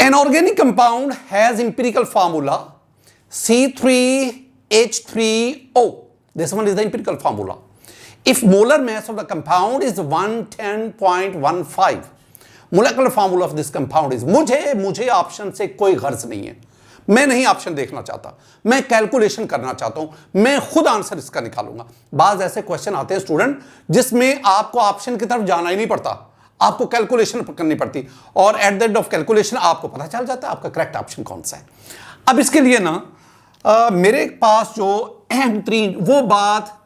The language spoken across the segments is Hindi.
An organic compound has empirical formula C3H3O. This one is the empirical formula. If molar mass of the compound is 110.15, molecular formula of this compound is, मुझे ऑप्शन से कोई गर्ज नहीं है, मैं नहीं ऑप्शन देखना चाहता, मैं कैलकुलेशन करना चाहता हूं, मैं खुद आंसर इसका निकालूंगा। बाज ऐसे क्वेश्चन आते हैं स्टूडेंट जिसमें आपको ऑप्शन की तरफ जाना ही नहीं पड़ता, आपको कैलकुलेशन करनी पड़ती, और at the end of calculation आपको पता चल जाता है आपका करेक्ट ऑप्शन कौन सा है। अब इसके लिए ना मेरे पास जो अहम तरीन वो बात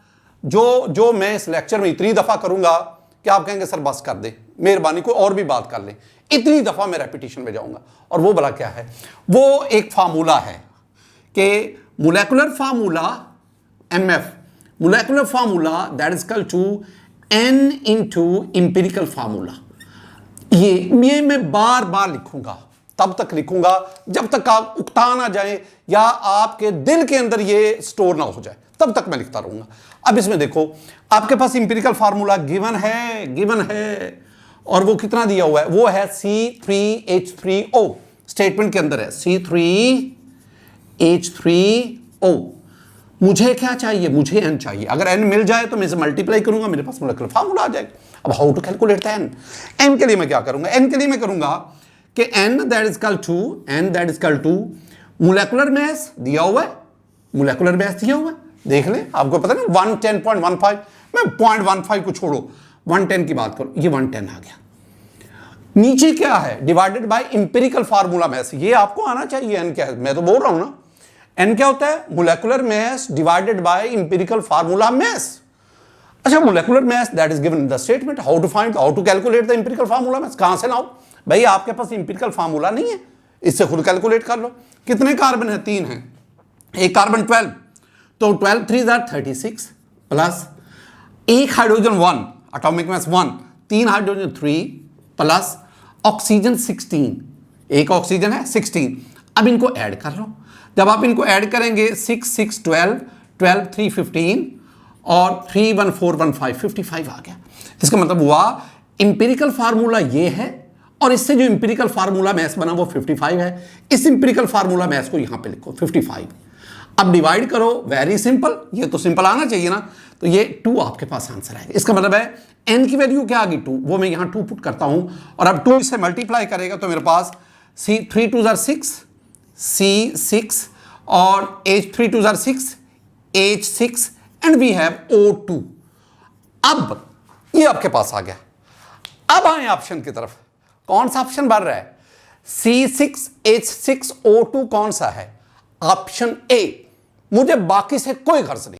जो मैं इस लेक्चर में इतनी दफा करूंगा कि आप कहेंगे सर बस कर दे, मेहरबानी कोई और भी बात कर ले, इतनी दफा मैं रेपिटेशन में जाऊंगा। और वो भला क्या है? वो एक फार्मूला है कि molecular formula MF, molecular formula that is equal to N into empirical formula. ये मैं बार बार लिखूंगा, तब तक लिखूंगा जब तक आप उकता ना जाए या आपके दिल के अंदर ये स्टोर ना हो जाए, तब तक मैं लिखता रहूंगा। अब इसमें देखो आपके पास इंपिरिकल फार्मूला गिवन है और वो कितना दिया हुआ है? वो है C3H3O, स्टेटमेंट के अंदर है C3H3O। मुझे क्या चाहिए? मुझे n चाहिए। अगर n मिल जाए तो मैं इसे मल्टीप्लाई करूंगा, मेरे पास मोलेकुलर फार्मूला आ जाएगा। अब how to calculate the n के लिए मैं क्या करूंगा? n के लिए मैं करूंगा कि n that is equal to molecular mass दिया हुआ है, मोलेकुलर मास दिया हुआ है, देख लें, आपको पता है ना 110.15, मैं 0.15 को छोड़ो 110 की बात करो, ये 110 आ गया। नीचे क्या है? डिवाइडेड बाय इंपिरिकल फार्मूला मास, ये आपको आना चाहिए। n क्या है? मैं तो बोल रहा हूं ना, n क्या होता है? Molecular mass divided by empirical formula mass. अच्छा, molecular mass that is given in the statement, how to calculate the empirical formula mass? कहां से लाओ भाई? आपके पास इंपिरिकल फार्मूला नहीं है, इससे खुद कैलकुलेट कर लो। कितने कार्बन है? 3 है, एक कार्बन 12, तो 12 3 36 प्लस एक hydrogen 1, atomic mass 1, 3 hydrogen 3 plus oxygen 16, एक ऑक्सीजन है 16। अब इनको ऐड कर लो, जब आप इनको ऐड करेंगे 6 6 12 12 3 15 और 3 1 4 1 5 55 आ गया। इसका मतलब हुआ इंपिरिकल फार्मूला ये है और इससे जो इंपिरिकल फार्मूला मैथ बना वो 55 है। इस इंपिरिकल फार्मूला मैथ को यहां पे लिखो 55। अब डिवाइड करो, वेरी सिंपल, ये तो सिंपल आना चाहिए ना, तो ये 2 आपके पास आंसर आएगा। इसका मतलब है n की वैल्यू क्या आ गई? 2, वो मैं यहां 2 पुट करता हूं और अब 2 से मल्टीप्लाई करेगा तो मेरे पास C3 2 6 C6 और H3 2 6 H6 and we have O2। अब ये आपके पास आ गया। अब आए ऑप्शन की तरफ, कौन सा ऑप्शन बढ़ रहा है? C6H6O2 कौन सा है? Option A. मुझे बाकी से कोई गर्ज नहीं।